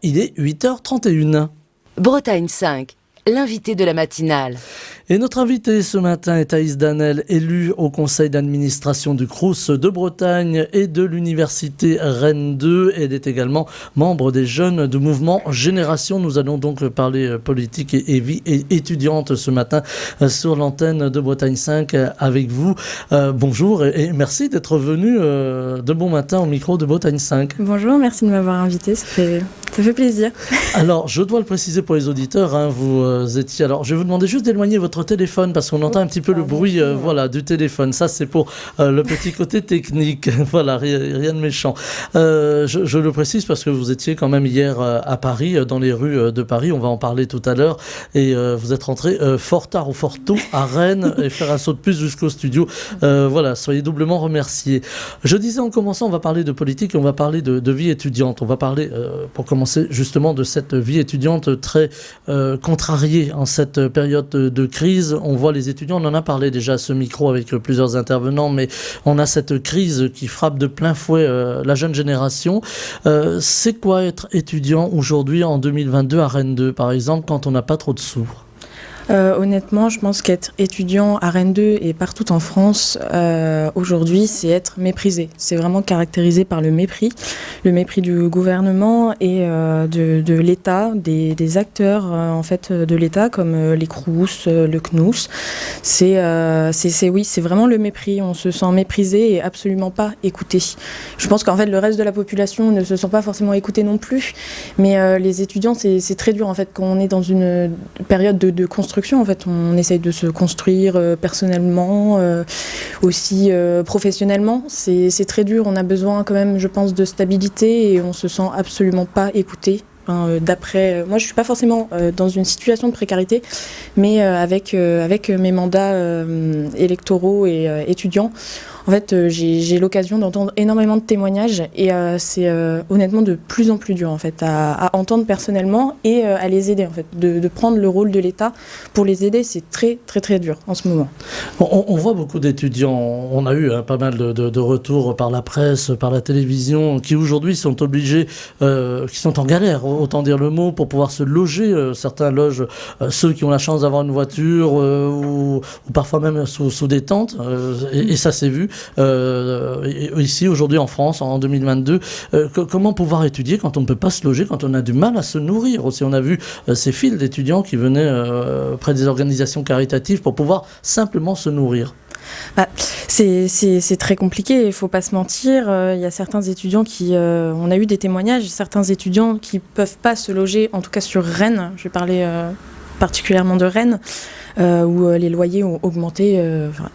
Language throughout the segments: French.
il est 8h31. Bretagne 5, l'invité de la matinale. Et notre invitée ce matin est Thaïs Danel, élue au conseil d'administration du Crous de Bretagne et de l'université Rennes 2. Elle est également membre des jeunes du mouvement Génération. Nous allons donc parler politique et vie étudiante ce matin sur l'antenne de Bretagne 5 avec vous. Bonjour et merci d'être venu de bon matin au micro de Bretagne 5. Bonjour, merci de m'avoir invité, ça fait plaisir. Alors, je dois le préciser pour les auditeurs, vous étiez... Alors, je vais vous demander juste d'éloigner votre téléphone parce qu'on entend un petit peu le bruit du téléphone. Ça, c'est pour le petit côté technique. Voilà, rien de méchant. Je le précise parce que vous étiez quand même hier à Paris, dans les rues de Paris. On va en parler tout à l'heure. Et vous êtes rentré fort tard ou fort tôt à Rennes et faire un saut de plus jusqu'au studio. Voilà, soyez doublement remerciés. Je disais en commençant, on va parler de politique et on va parler de vie étudiante. On va parler, pour commencer, justement de cette vie étudiante très contrariée en cette période de crise. On voit les étudiants, on en a parlé déjà à ce micro avec plusieurs intervenants, mais on a cette crise qui frappe de plein fouet la jeune génération. C'est quoi être étudiant aujourd'hui en 2022 à Rennes 2, par exemple, quand on n'a pas trop de sous ? Honnêtement, je pense qu'être étudiant à Rennes 2 et partout en France, aujourd'hui, c'est être méprisé. C'est vraiment caractérisé par le mépris du gouvernement et de l'État, des acteurs en fait de l'État comme les Crous, le CNUS. C'est vraiment le mépris. On se sent méprisé et absolument pas écouté. Je pense qu'en fait, le reste de la population ne se sent pas forcément écouté non plus. Mais les étudiants, c'est très dur en fait quand on est dans une période de construction. En fait, on essaye de se construire personnellement, aussi professionnellement. C'est très dur. On a besoin quand même, je pense, de stabilité et on se sent absolument pas écouté. Moi, je suis pas forcément dans une situation de précarité, mais avec mes mandats électoraux et étudiants. En fait, j'ai l'occasion d'entendre énormément de témoignages et c'est honnêtement de plus en plus dur en fait à entendre personnellement et à les aider en fait, de prendre le rôle de l'État pour les aider. C'est très très très dur en ce moment. On voit beaucoup d'étudiants, on a eu pas mal de retours par la presse, par la télévision, qui aujourd'hui sont obligés, qui sont en galère, autant dire le mot, pour pouvoir se loger. Certains logent ceux qui ont la chance d'avoir une voiture ou parfois même sous des tentes et ça s'est vu. Ici aujourd'hui en France en 2022, comment pouvoir étudier quand on ne peut pas se loger, quand on a du mal à se nourrir aussi. On a vu ces files d'étudiants qui venaient près des organisations caritatives pour pouvoir simplement se nourrir. C'est très compliqué, il ne faut pas se mentir. Il y a certains étudiants on a eu des témoignages, certains étudiants qui ne peuvent pas se loger, en tout cas sur Rennes. Je vais parler particulièrement de Rennes, où les loyers ont augmenté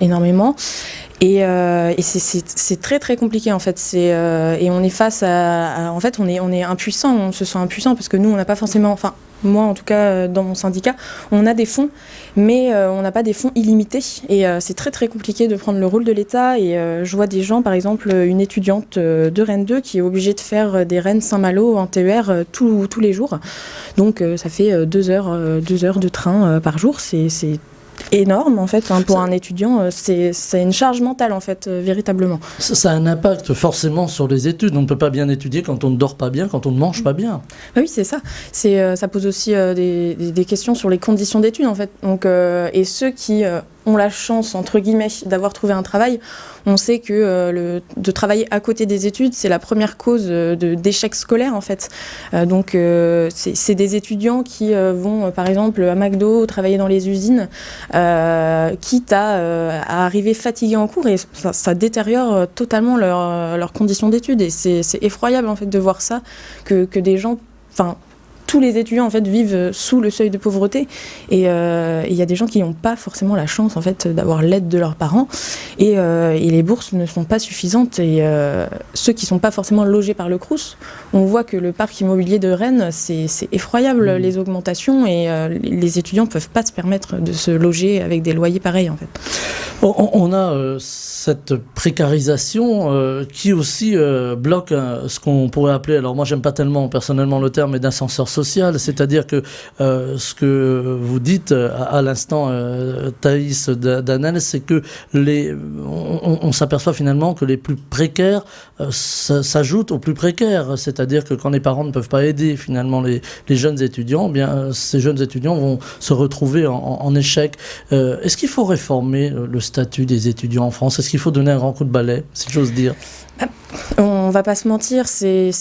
énormément. Et c'est très très compliqué en fait. Et on est face en fait on est impuissant, on se sent impuissant parce que nous on n'a pas forcément, enfin moi en tout cas dans mon syndicat, on a des fonds, mais on n'a pas des fonds illimités et c'est très très compliqué de prendre le rôle de l'État. Et je vois des gens, par exemple une étudiante de Rennes 2 qui est obligée de faire des Rennes-Saint-Malo en TER tous les jours. Donc ça fait 2 heures de train par jour. C'est énorme en fait pour un étudiant, c'est une charge mentale en fait véritablement. Ça a un impact forcément sur les études. On ne peut pas bien étudier quand on ne dort pas bien, quand on ne mange pas bien. Oui, c'est ça. Ça pose aussi des questions sur les conditions d'études en fait. Donc et ceux qui ont la chance entre guillemets d'avoir trouvé un travail, on sait que de travailler à côté des études, c'est la première cause d'échec scolaire en fait. Donc c'est des étudiants qui vont par exemple à McDo travailler dans les usines, quitte à arriver fatigués en cours, et ça détériore totalement leurs conditions d'études. Et c'est effroyable en fait de voir ça, que des gens, enfin tous les étudiants en fait vivent sous le seuil de pauvreté et il y a des gens qui n'ont pas forcément la chance en fait d'avoir l'aide de leurs parents et les bourses ne sont pas suffisantes. Et ceux qui ne sont pas forcément logés par le Crous, on voit que le parc immobilier de Rennes, c'est effroyable les augmentations, et les étudiants ne peuvent pas se permettre de se loger avec des loyers pareils en fait. On a cette précarisation qui aussi bloque ce qu'on pourrait appeler, alors moi j'aime pas tellement personnellement le terme, mais d'ascenseur social, c'est-à-dire que ce que vous dites à l'instant, Thaïs Danel, c'est que on s'aperçoit finalement que les plus précaires s'ajoutent aux plus précaires, c'est-à-dire que quand les parents ne peuvent pas aider finalement les jeunes étudiants, eh bien ces jeunes étudiants vont se retrouver en échec. Est-ce qu'il faut réformer le statut des étudiants en France? Est-ce qu'il faut donner un grand coup de balai, si j'ose dire? On va pas se mentir, c'est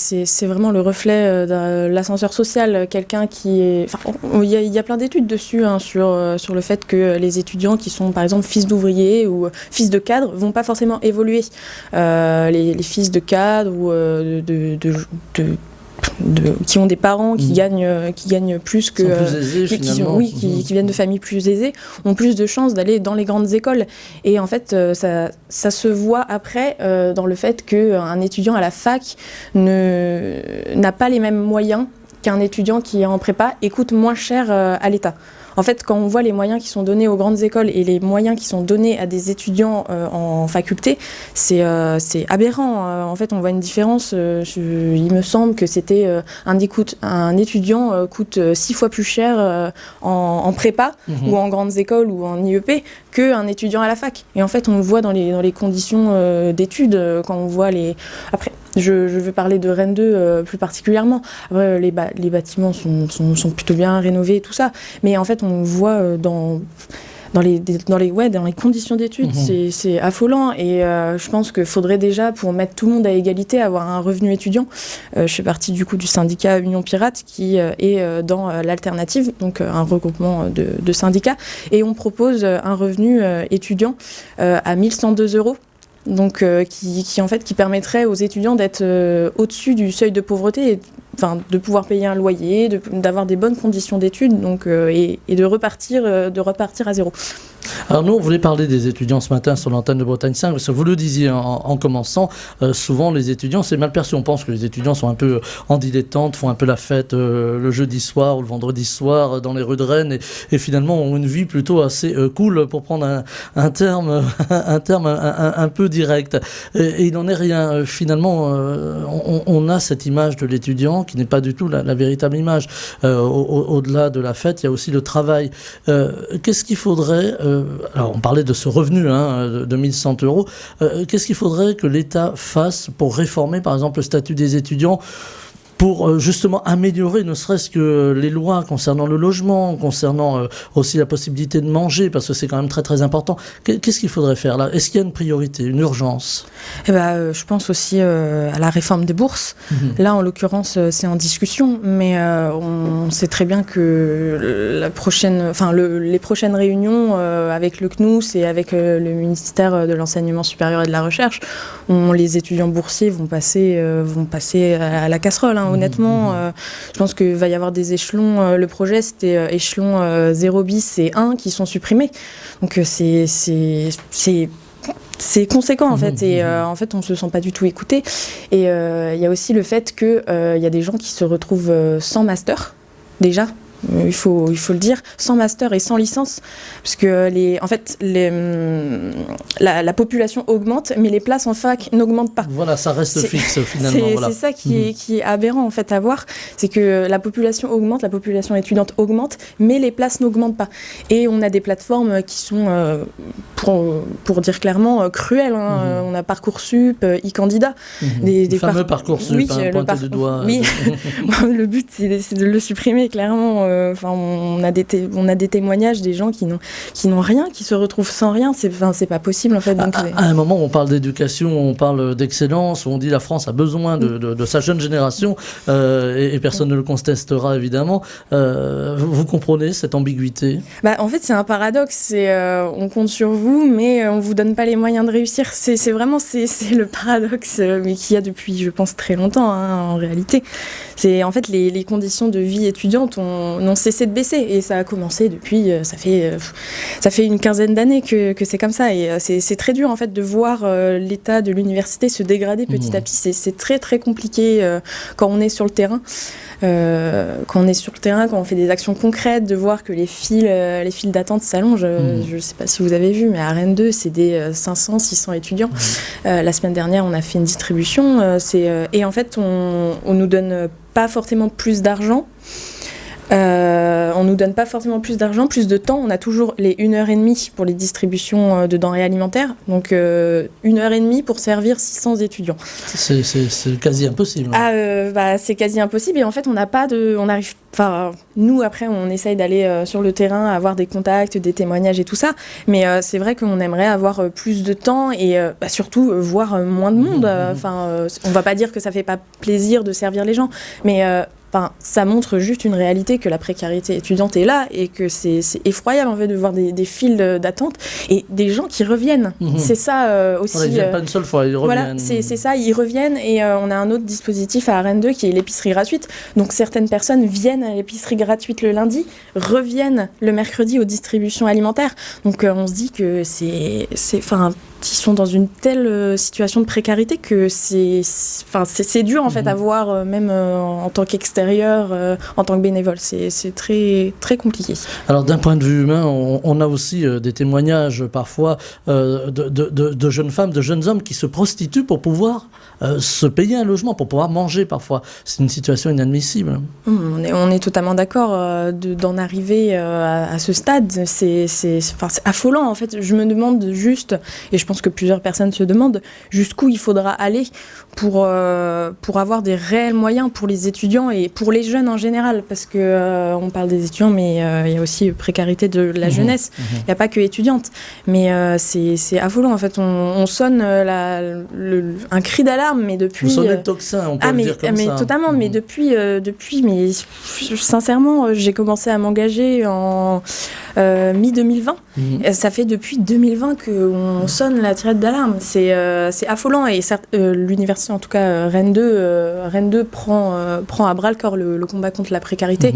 vraiment le reflet de l'ascenseur social. Quelqu'un qui est... Enfin, il y a plein d'études dessus sur le fait que les étudiants qui sont par exemple fils d'ouvriers ou fils de cadres vont pas forcément évoluer. Les fils de cadres ou qui ont des parents qui gagnent plus que plus aisés, qui viennent de familles plus aisées, ont plus de chances d'aller dans les grandes écoles. Et en fait, ça se voit après dans le fait qu'un étudiant à la fac n'a pas les mêmes moyens qu'un étudiant qui est en prépa et coûte moins cher à l'État. En fait, quand on voit les moyens qui sont donnés aux grandes écoles et les moyens qui sont donnés à des étudiants en faculté, c'est aberrant. En fait, on voit une différence. Il me semble que c'était un étudiant coûte 6 fois plus cher en prépa ou en grandes écoles ou en IEP qu'un étudiant à la fac. Et en fait, on le voit dans les conditions d'études quand on voit les... Après, je veux parler de Rennes 2 plus particulièrement. Après, les bâtiments sont plutôt bien rénovés et tout ça. Mais en fait, on voit dans les conditions d'études, c'est affolant. Et je pense qu'il faudrait déjà, pour mettre tout le monde à égalité, avoir un revenu étudiant. Je fais partie du coup du syndicat Union Pirate qui est dans l'alternative, donc un regroupement de syndicats. Et on propose un revenu étudiant à 1 102 €. Donc, qui permettrait aux étudiants d'être au-dessus du seuil de pauvreté, de pouvoir payer un loyer, d'avoir des bonnes conditions d'études, et de repartir à zéro. Alors nous, on voulait parler des étudiants ce matin sur l'antenne de Bretagne 5, parce que vous le disiez en commençant, souvent les étudiants, c'est mal perçu. On pense que les étudiants sont un peu en dilettante, font un peu la fête le jeudi soir ou le vendredi soir dans les rues de Rennes, et finalement ont une vie plutôt assez cool, pour prendre un terme un peu direct. Et il n'en est rien. Finalement, on a cette image de l'étudiant qui n'est pas du tout la véritable image. Au-delà de la fête, il y a aussi le travail. Qu'est-ce qu'il faudrait... alors on parlait de ce revenu de 1 100 €. Qu'est-ce qu'il faudrait que l'État fasse pour réformer par exemple le statut des étudiants, pour justement améliorer ne serait-ce que les lois concernant le logement, concernant aussi la possibilité de manger, parce que c'est quand même très très important. Qu'est-ce qu'il faudrait faire là? Est-ce qu'il y a une priorité, une urgence? Je pense aussi à la réforme des bourses. Là, en l'occurrence, c'est en discussion, mais on sait très bien que les prochaines réunions avec le CNUS et avec le ministère de l'Enseignement supérieur et de la Recherche, les étudiants boursiers vont passer à la casserole. Honnêtement, je pense qu'il va y avoir des échelons. Le projet, c'était échelon 0 bis et 1 qui sont supprimés. Donc c'est conséquent en fait, et en fait on se sent pas du tout écouté. Et il y a aussi le fait que il y a des gens qui se retrouvent sans master déjà. Il faut le dire, sans master et sans licence, parce que la population augmente, mais les places en fac n'augmentent pas. Voilà, ça reste fixe finalement. C'est ça qui est aberrant en fait à voir, c'est que la population augmente, la population étudiante augmente, mais les places n'augmentent pas. Et on a des plateformes qui sont, pour dire clairement, cruelles. On a Parcoursup, e-candidat. Des fameux Parcoursup, pointé du doigt. Oui, le but c'est de le supprimer clairement. On a des témoignages des gens qui n'ont rien, qui se retrouvent sans rien. C'est pas possible en fait. Donc, à un moment, on parle d'éducation, on parle d'excellence, on dit la France a besoin de sa jeune génération, et personne ne le contestera évidemment. Vous comprenez cette ambiguïté? En fait, c'est un paradoxe. On compte sur vous, mais on vous donne pas les moyens de réussir. C'est vraiment le paradoxe, mais qu'il y a depuis, je pense, très longtemps en réalité. C'est en fait les conditions de vie étudiante n'ont cessé de baisser. Et ça a commencé depuis, ça fait une quinzaine d'années que c'est comme ça. Et c'est très dur en fait de voir l'état de l'université se dégrader petit à petit. C'est très très compliqué quand on est sur le terrain. Quand on fait des actions concrètes, de voir que les files d'attente s'allongent. Je ne sais pas si vous avez vu, mais à Rennes 2, c'est des 500, 600 étudiants. La semaine dernière, on a fait une distribution. Et en fait, on nous donne pas forcément plus d'argent. On nous donne pas forcément plus d'argent, plus de temps. On a toujours les 1h30 pour les distributions de denrées alimentaires. Donc 1h30 pour servir 600 étudiants. C'est quasi impossible. C'est quasi impossible. Et en fait, nous, après, on essaye d'aller sur le terrain, avoir des contacts, des témoignages et tout ça. Mais c'est vrai qu'on aimerait avoir plus de temps et surtout voir moins de monde. On va pas dire que ça fait pas plaisir de servir les gens, mais ça montre juste une réalité, que la précarité étudiante est là et que c'est effroyable en fait de voir des files d'attente et des gens qui reviennent. C'est ça aussi. Ils ne viennent pas une seule fois, ils reviennent. Voilà, c'est ça, ils reviennent et on a un autre dispositif à Rennes 2 qui est l'épicerie gratuite. Donc certaines personnes viennent à l'épicerie gratuite le lundi, reviennent le mercredi aux distributions alimentaires. Donc on se dit que ils sont dans une telle situation de précarité que c'est dur en fait à voir, même en tant qu'extérieur, en tant que bénévole. C'est très, très compliqué. Alors d'un point de vue humain, on a aussi des témoignages parfois de jeunes femmes, de jeunes hommes qui se prostituent pour pouvoir se payer un logement, pour pouvoir manger parfois. C'est une situation inadmissible. On est totalement d'accord d'en arriver à ce stade. C'est affolant en fait. Je me demande juste, et je pense que plusieurs personnes se demandent, jusqu'où il faudra aller pour avoir des réels moyens pour les étudiants et pour les jeunes en général, parce que on parle des étudiants, mais il y a aussi précarité de la jeunesse. Il n'y a pas que étudiante, mais c'est affolant en fait. On sonne un cri d'alarme, mais depuis. Vous sonnez le tocsin, on peut le dire comme ça. Totalement, mais depuis, mais sincèrement, j'ai commencé à m'engager en mi-2020. Ça fait depuis 2020 qu'on sonne la tirette d'alarme. C'est affolant et l'université, en tout cas Rennes 2 prend à bras le corps le combat contre la précarité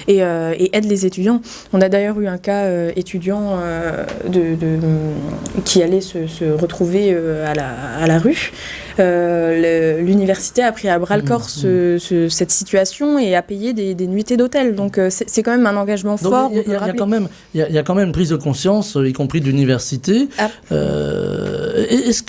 et aide les étudiants. On a d'ailleurs eu un cas étudiant qui allait se retrouver à la rue. L'université a pris à bras le corps cette situation et a payé des nuitées d'hôtel. Donc c'est quand même un engagement fort. Il y a quand même une prise de conscience, y compris de l'université. Est-ce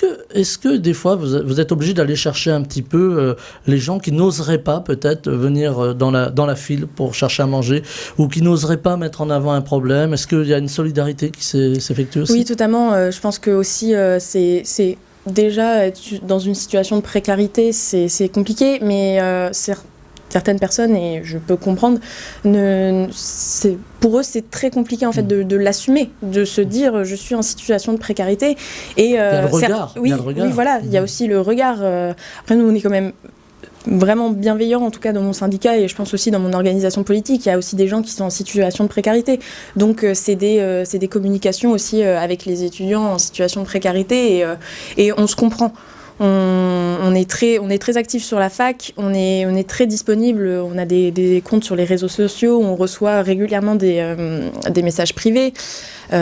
que des fois vous êtes obligé d'aller chercher un petit peu les gens qui n'oseraient pas peut-être venir dans la file pour chercher à manger, ou qui n'oseraient pas mettre en avant un problème? Est-ce qu'il y a une solidarité qui s'effectue aussi? Oui, totalement. Je pense que aussi c'est déjà être dans une situation de précarité, c'est compliqué, mais certaines personnes, et je peux comprendre, pour eux c'est très compliqué en fait de l'assumer, de se dire je suis en situation de précarité. Et il y a le regard. Oui, voilà, il y a aussi le regard. Après nous on est quand même vraiment bienveillant, en tout cas dans mon syndicat, et je pense aussi dans mon organisation politique. Il y a aussi des gens qui sont en situation de précarité. Donc c'est des communications aussi avec les étudiants en situation de précarité, et on se comprend. On est très actifs sur la fac, on est très disponible, on a des comptes sur les réseaux sociaux, on reçoit régulièrement des messages privés. Moi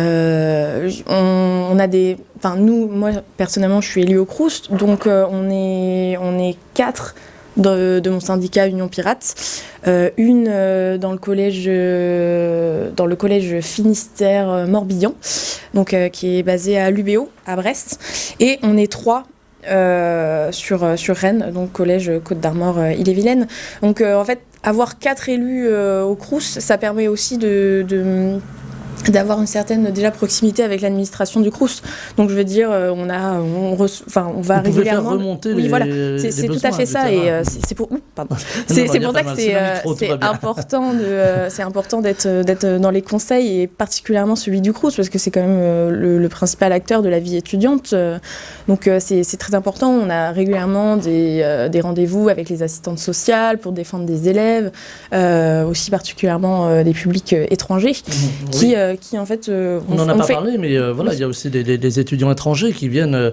personnellement je suis élue au Crous, donc on est 4 de mon syndicat Union Pirates, une dans le collège Finistère Morbihan, donc qui est basé à l'UBO à Brest, et on est 3 sur Rennes, donc collège Côte d'Armor Ille-et-Vilaine. Donc en fait avoir 4 élus au Crous, ça permet aussi d'avoir une certaine déjà proximité avec l'administration du Crous. Donc je veux dire, on va régulièrement. Faire remonter c'est tout à fait ça, et c'est pour ça que c'est important d'être dans les conseils, et particulièrement celui du Crous, parce que c'est quand même le principal acteur de la vie étudiante. Donc c'est très important. On a régulièrement des rendez-vous avec les assistantes sociales pour défendre des élèves, aussi particulièrement des publics étrangers qui en fait on en a pas parlé, mais voilà, il y a aussi des étudiants étrangers qui viennent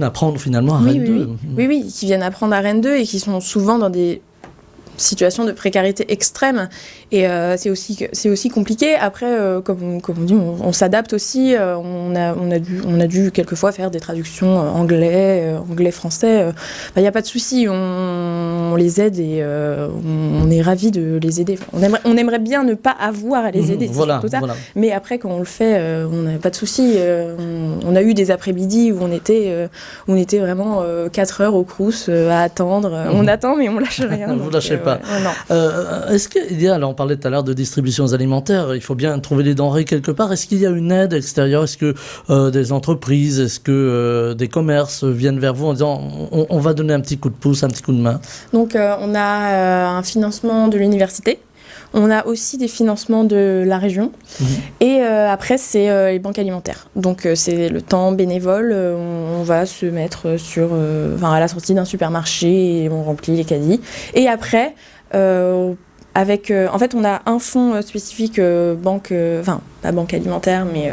apprendre finalement à Rennes 2. Oui, qui viennent apprendre à Rennes 2 et qui sont souvent dans des situation de précarité extrême et c'est aussi compliqué. Après, comme on dit, on s'adapte aussi. On a dû quelquefois faire des traductions anglais-français. Il n'y a pas de souci, on les aide et on est ravis de les aider. On aimerait bien ne pas avoir à les aider, voilà, c'est tout ça. Voilà. Mais après, quand on le fait, on n'a pas de souci. On a eu des après-midi où on était vraiment 4 heures au Crous à attendre. On attend, mais on lâche rien. Vous lâchez pas. Non. Est-ce qu'il y a, là on parlait tout à l'heure de distributions alimentaires, il faut bien trouver les denrées quelque part. Est-ce qu'il y a une aide extérieure? Est-ce que des entreprises, est-ce que des commerces viennent vers vous en disant on va donner un petit coup de pouce, un petit coup de main? Donc on a un financement de l'université. On a aussi des financements de la région. Et après, c'est les banques alimentaires. Donc, c'est le temps bénévole. On va se mettre à la sortie d'un supermarché et on remplit les caddies. Et après, en fait, on a un fonds spécifique pas banque alimentaire, mais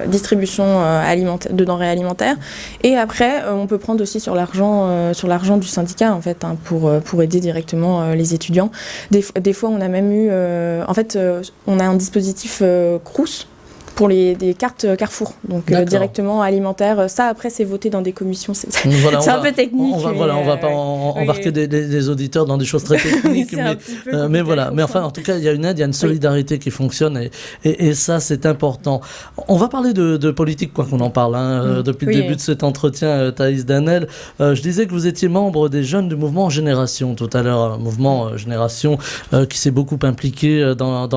distribution de denrées alimentaires. Et après, on peut prendre aussi sur l'argent du syndicat, en fait, pour aider directement les étudiants. Des fois, on a même eu... on a un dispositif Crous pour des cartes Carrefour, donc directement alimentaire. Ça, après, c'est voté dans des commissions. C'est un peu technique. On va pas embarquer des auditeurs dans des choses très techniques. mais voilà. Mais enfin, en tout cas, il y a une aide, il y a une solidarité qui fonctionne et ça, c'est important. On va parler de politique, quoi qu'on en parle. Depuis le début de cet entretien, Thaïs Danel. Je disais que vous étiez membre des jeunes du mouvement Génération tout à l'heure. Un mouvement Génération qui s'est beaucoup impliqué dans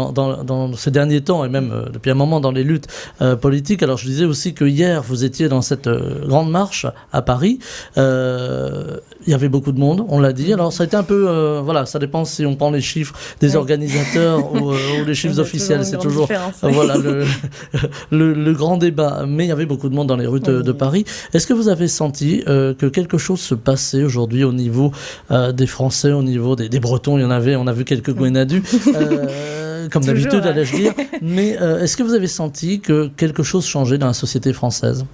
ces derniers temps et même depuis un moment dans les luttes politiques. Alors je disais aussi que hier vous étiez dans cette grande marche à Paris. Il y avait beaucoup de monde, on l'a dit. Alors ça a été un peu, ça dépend si on prend les chiffres des organisateurs ou les chiffres officiels. C'est toujours le grand débat. Mais il y avait beaucoup de monde dans les rues de Paris. Est-ce que vous avez senti que quelque chose se passait aujourd'hui au niveau des Français, au niveau des Bretons? On a vu quelques Gwenadus. Comme d'habitude, allais-je dire. Mais est-ce que vous avez senti que quelque chose changeait dans la société française?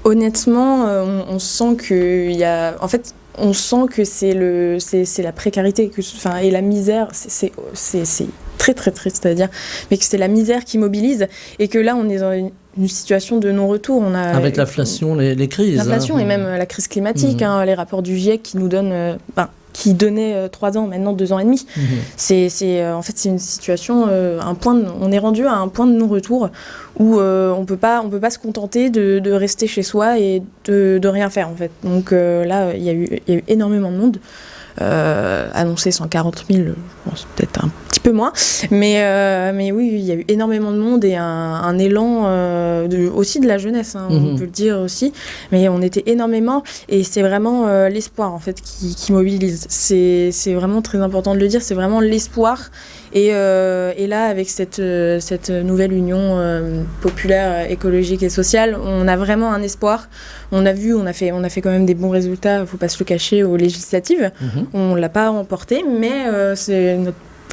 Honnêtement, on sent qu'il y a... En fait, on sent que c'est la précarité et la misère, c'est très très triste, c'est-à-dire, mais que c'est la misère qui mobilise et que là, on est dans une situation de non-retour. Avec l'inflation, les crises. L'inflation et même la crise climatique, les rapports du GIEC qui nous donnent... qui donnait 3 ans, maintenant 2 ans et demi. En fait, c'est une situation, on est rendu à un point de non-retour où on peut pas se contenter de rester chez soi et de rien faire, en fait. Donc là, il y a eu énormément de monde. Annoncé 140 000, c'est peut-être un petit peu moins, mais oui, il y a eu énormément de monde et un élan aussi de la jeunesse, on peut le dire aussi, mais on était énormément et c'est vraiment l'espoir en fait qui mobilise. C'est vraiment très important de le dire, c'est vraiment l'espoir et là avec cette nouvelle union populaire, écologique et sociale, on a vraiment un espoir. On a fait quand même des bons résultats, il ne faut pas se le cacher, aux législatives. On ne l'a pas emporté, mais c'est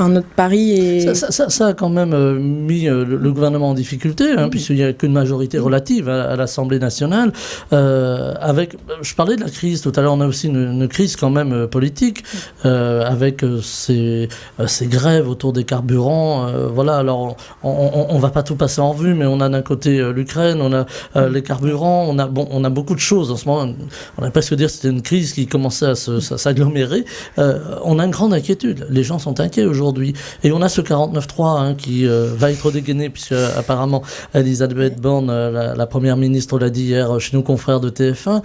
notre pari est... Ça a quand même mis le gouvernement en difficulté, puisqu'il n'y a qu'une majorité relative à l'Assemblée nationale. Je parlais de la crise tout à l'heure, on a aussi une crise quand même politique, avec ces grèves autour des carburants. Alors on ne va pas tout passer en revue, mais on a d'un côté l'Ukraine, on a les carburants, on a beaucoup de choses en ce moment. On a presque dire que c'était une crise qui commençait à s'agglomérer. On a une grande inquiétude, les gens sont inquiets aujourd'hui. Et on a ce 49.3 qui va être dégainé, puisque apparemment Elisabeth Borne, la première ministre, l'a dit hier chez nos confrères de TF1.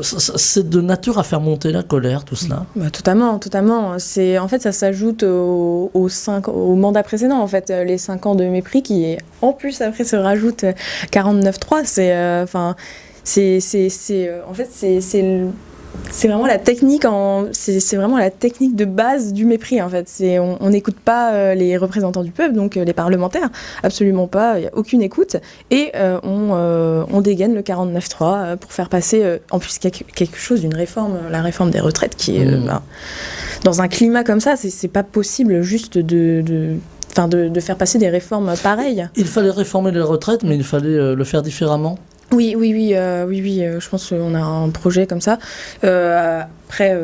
C'est de nature à faire monter la colère, tout cela. Totalement. En fait, ça s'ajoute au mandat précédent, en fait, les 5 ans de mépris qui, en plus, après, se rajoutent 49.3. C'est vraiment la technique c'est vraiment la technique de base du mépris en fait. On n'écoute pas les représentants du peuple, donc les parlementaires, absolument pas, il n'y a aucune écoute et on dégaine le 49.3 pour faire passer en plus quelque chose d'une réforme, la réforme des retraites qui est dans un climat comme ça, c'est pas possible juste de faire passer des réformes pareilles. Il fallait réformer les retraites, mais il fallait le faire différemment. Oui, je pense qu'on a un projet comme ça. Après,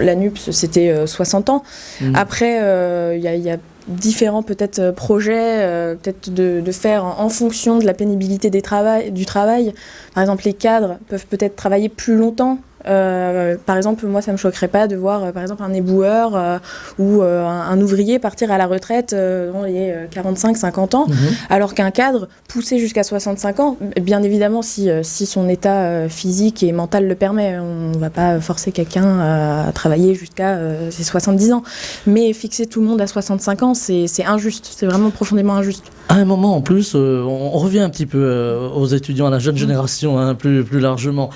l'ANUPS, c'était 60 ans. Après, il y a différents peut-être projets, peut-être de faire en fonction de la pénibilité du travail. Par exemple, les cadres peuvent peut-être travailler plus longtemps. Par exemple, moi, ça me choquerait pas de voir, par exemple, un éboueur ou un ouvrier partir à la retraite dans les 45-50 ans, alors qu'un cadre poussé jusqu'à 65 ans, bien évidemment, si son état physique et mental le permet, on va pas forcer quelqu'un à travailler jusqu'à ses 70 ans. Mais fixer tout le monde à 65 ans, c'est injuste, c'est vraiment profondément injuste. À un moment, en plus, on revient un petit peu aux étudiants, à la jeune génération, hein, plus largement,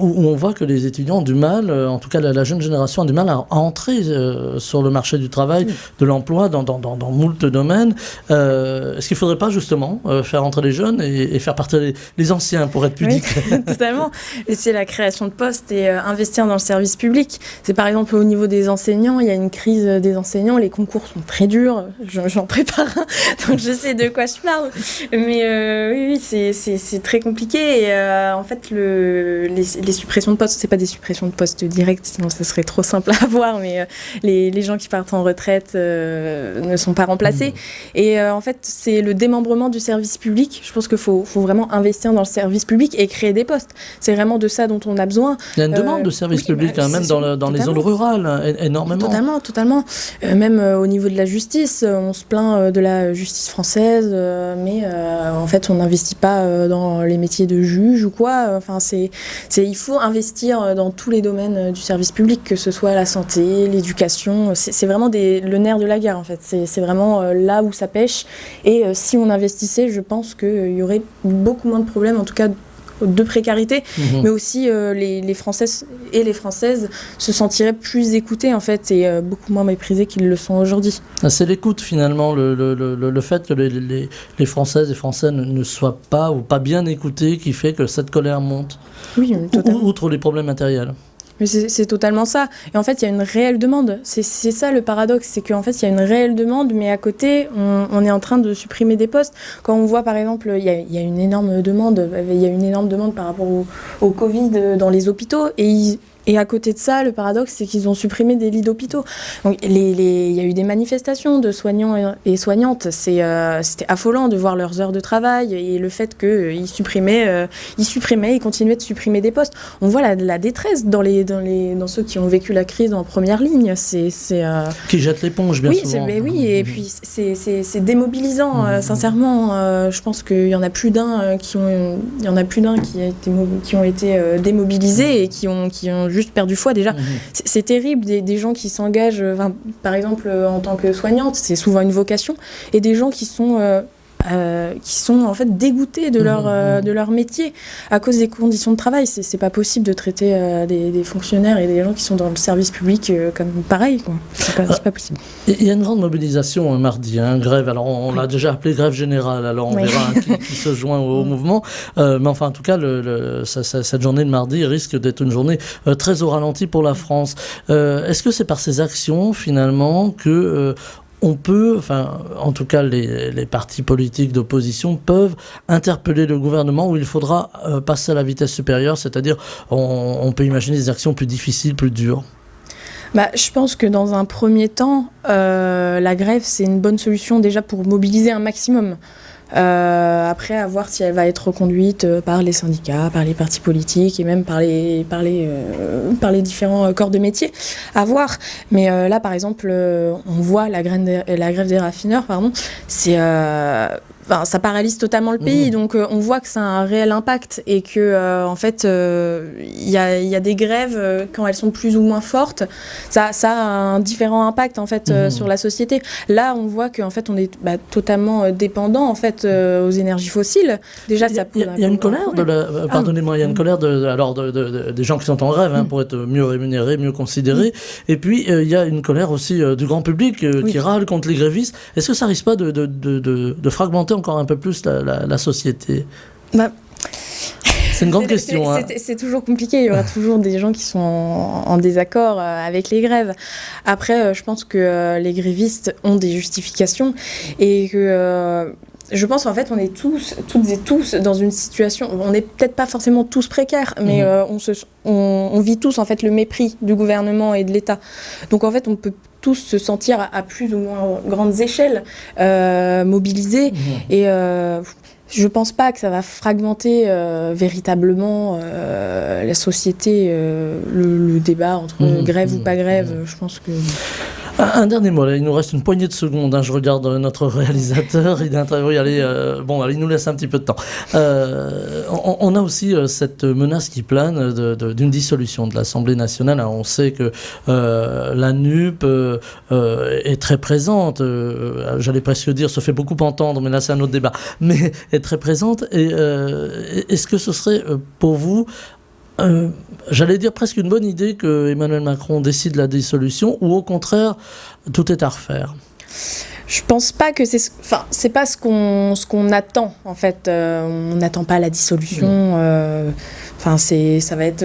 où on voit que les étudiants ont du mal, en tout cas la jeune génération a du mal à entrer sur le marché du travail, de l'emploi, dans moult domaines. Est-ce qu'il ne faudrait pas justement faire entrer les jeunes et faire partir les anciens, pour être pudique? Oui, totalement. Et c'est la création de postes et investir dans le service public. C'est par exemple au niveau des enseignants, il y a une crise des enseignants, les concours sont très durs, j'en prépare un. Donc je sais de quoi je parle, mais oui, c'est très compliqué. Et en fait, les suppressions de postes, c'est pas des suppressions de postes directes, sinon ça serait trop simple à voir. Mais les gens qui partent en retraite ne sont pas remplacés. Et en fait, c'est le démembrement du service public. Je pense qu'il faut vraiment investir dans le service public et créer des postes. C'est vraiment de ça dont on a besoin. Il y a une demande de service public, même dans les zones rurales, énormément. Totalement. Même au niveau de la justice, on se plaint de la justice française, mais en fait on n'investit pas dans les métiers de juge ou quoi. Enfin, il faut investir dans tous les domaines du service public, que ce soit la santé, l'éducation. C'est vraiment le nerf de la guerre en fait. C'est vraiment là où ça pêche. Et si on investissait, je pense qu'il y aurait beaucoup moins de problèmes, en tout cas de précarité, mais aussi les Françaises et les Françaises se sentiraient plus écoutées en fait et beaucoup moins méprisées qu'ils le sont aujourd'hui. C'est l'écoute finalement, le fait que les Françaises et Français ne soient pas ou pas bien écoutés qui fait que cette colère monte. Oui, totalement. Outre les problèmes matériels. Mais c'est totalement ça. Et en fait, il y a une réelle demande. C'est ça le paradoxe, c'est qu'en fait, il y a une réelle demande, mais à côté, on est en train de supprimer des postes. Quand on voit, par exemple, il y a une énorme demande. Il y a une énorme demande par rapport au Covid dans les hôpitaux. Et à côté de ça, le paradoxe, c'est qu'ils ont supprimé des lits d'hôpitaux. Donc, il y a eu des manifestations de soignants et soignantes. C'était affolant de voir leurs heures de travail et le fait qu'ils ils continuaient de supprimer des postes. On voit la détresse dans ceux qui ont vécu la crise en première ligne. Qui jettent l'éponge, bien souvent. Et puis c'est démobilisant, sincèrement. Je pense qu'il y en a plus d'un qui ont été démobilisés et qui ont juste perdu foi déjà. C'est terrible, des gens qui s'engagent, par exemple en tant que soignante, c'est souvent une vocation, et des gens qui sont en fait dégoûtés de leur métier à cause des conditions de travail. C'est pas possible de traiter des fonctionnaires et des gens qui sont dans le service public comme pareil, quoi. C'est pas possible. Il y a une grande mobilisation mardi, grève. Alors on l'a déjà appelée grève générale, alors on verra qui se joint au mouvement. Mais enfin, en tout cas, cette journée de mardi risque d'être une journée très au ralenti pour la France. Est-ce que c'est par ces actions, finalement, que on peut, en tout cas les partis politiques d'opposition peuvent interpeller le gouvernement, où il faudra passer à la vitesse supérieure, c'est-à-dire on peut imaginer des actions plus difficiles, plus dures? Je pense que dans un premier temps, la grève, c'est une bonne solution déjà pour mobiliser un maximum. Après, à voir si elle va être reconduite par les syndicats, par les partis politiques et même par les différents corps de métier, à voir. Mais là, par exemple, on voit la grève des raffineurs, c'est... ça paralyse totalement le pays, donc on voit que ça a un réel impact et que en fait il y a des grèves quand elles sont plus ou moins fortes, ça a un différent impact en fait sur la société. Là, on voit qu'en fait on est totalement dépendant en fait aux énergies fossiles. Déjà, il y a une colère pardonnez-moi, il y a une colère des gens qui sont en grève pour être mieux rémunérés, mieux considérés. Et puis il y a une colère aussi du grand public qui râle contre les grévistes. Est-ce que ça risque pas de fragmenter encore un peu plus la société? C'est une grande question. C'est toujours compliqué, il y aura toujours des gens qui sont en désaccord avec les grèves. Après, je pense que les grévistes ont des justifications et que je pense en fait on est toutes et tous dans une situation, on n'est peut-être pas forcément tous précaires, mais on vit tous en fait le mépris du gouvernement et de l'État. Donc en fait on peut tous se sentir à plus ou moins grandes échelles mobilisés et je pense pas que ça va fragmenter véritablement la société, le débat entre grève ou pas grève. Je pense que... Un dernier mot, là, il nous reste une poignée de secondes. Je regarde notre réalisateur, il nous laisse un petit peu de temps. On a aussi cette menace qui plane d'une dissolution de l'Assemblée nationale. Alors, on sait que la NUP est très présente, j'allais presque dire, se fait beaucoup entendre, mais là c'est un autre débat, mais est très présente. Et est-ce que ce serait pour vous j'allais dire presque une bonne idée que Emmanuel Macron décide la dissolution, ou au contraire, tout est à refaire? Je pense pas que c'est pas ce qu'on attend en fait. On n'attend pas la dissolution. Ça va être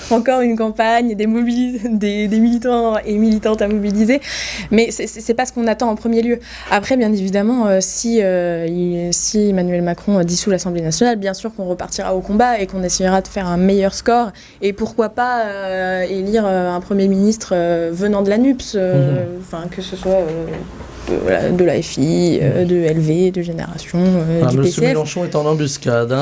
encore une campagne, des militants et militantes à mobiliser, mais c'est pas ce qu'on attend en premier lieu. Après, bien évidemment, si Emmanuel Macron dissout l'Assemblée nationale, bien sûr qu'on repartira au combat et qu'on essaiera de faire un meilleur score, et pourquoi pas élire un Premier ministre venant de la NUPS, que ce soit... de la FI, de LV, de Génération, du Monsieur PCF. Mélenchon est en embuscade.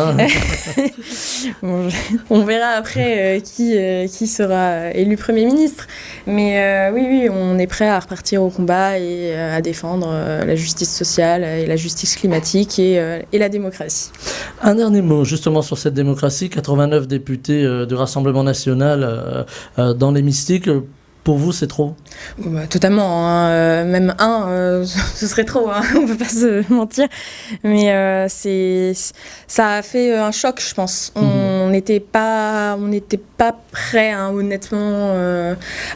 On verra après qui sera élu Premier ministre. Mais oui, on est prêt à repartir au combat et à défendre la justice sociale et la justice climatique et la démocratie. Un dernier mot justement sur cette démocratie. 89 députés du Rassemblement national dans l'hémicycle. Pour vous, c'est trop? Totalement, hein. Même ce serait trop, hein. On ne peut pas se mentir. Mais ça a fait un choc, je pense. On n'était pas prêts, hein, honnêtement.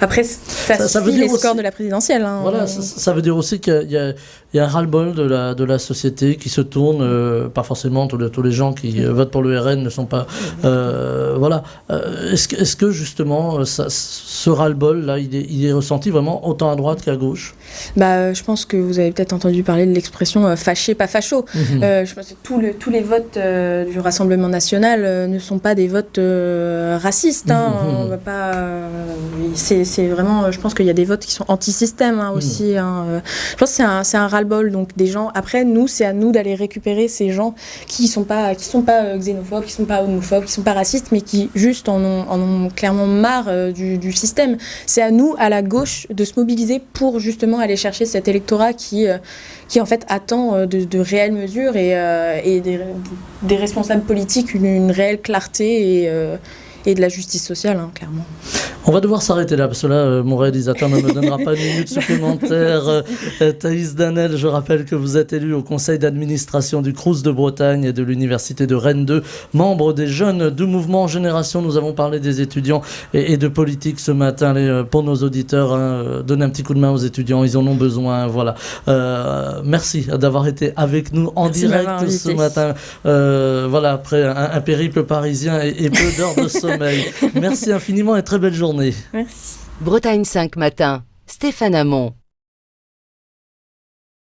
Après, ça suit les scores de la présidentielle. Hein. Voilà, ça veut dire aussi qu'il y a un ras-le-bol de la société qui se tourne, pas forcément tous les gens qui votent pour le RN ne sont pas... voilà. Est-ce que justement, ce ras-le-bol, là, il est ressenti vraiment autant à droite qu'à gauche? Je pense que vous avez peut-être entendu parler de l'expression fâché, pas facho. Je pense que tous les votes du Rassemblement national ne sont pas des votes racistes. Hein. On va pas. C'est vraiment. Je pense qu'il y a des votes qui sont anti-système aussi. Hein. Je pense que c'est un ras-le-bol. Donc des gens. Après, c'est à nous d'aller récupérer ces gens qui sont pas xénophobes, qui sont pas homophobes, qui sont pas racistes, mais qui juste en ont clairement marre du système. C'est à nous, à la gauche, de se mobiliser pour justement aller chercher cet électorat qui en fait attend de réelles mesures et des responsables politiques une réelle clarté et de la justice sociale, hein, clairement. On va devoir s'arrêter là, parce que là, mon réalisateur ne me donnera pas une minute supplémentaire. Thaïs Danel, je rappelle que vous êtes élue au conseil d'administration du Crous de Bretagne et de l'université de Rennes 2, membre des jeunes du mouvement Génération. Nous avons parlé des étudiants et de politique ce matin. Pour nos auditeurs, hein, donnez un petit coup de main aux étudiants, ils en ont besoin. Voilà. Merci d'avoir été avec nous en direct ce matin. Voilà, après un périple parisien et peu d'heures de sommeil. Merci infiniment et très belle journée. Merci. Bretagne 5 matin, Stéphane Hamon.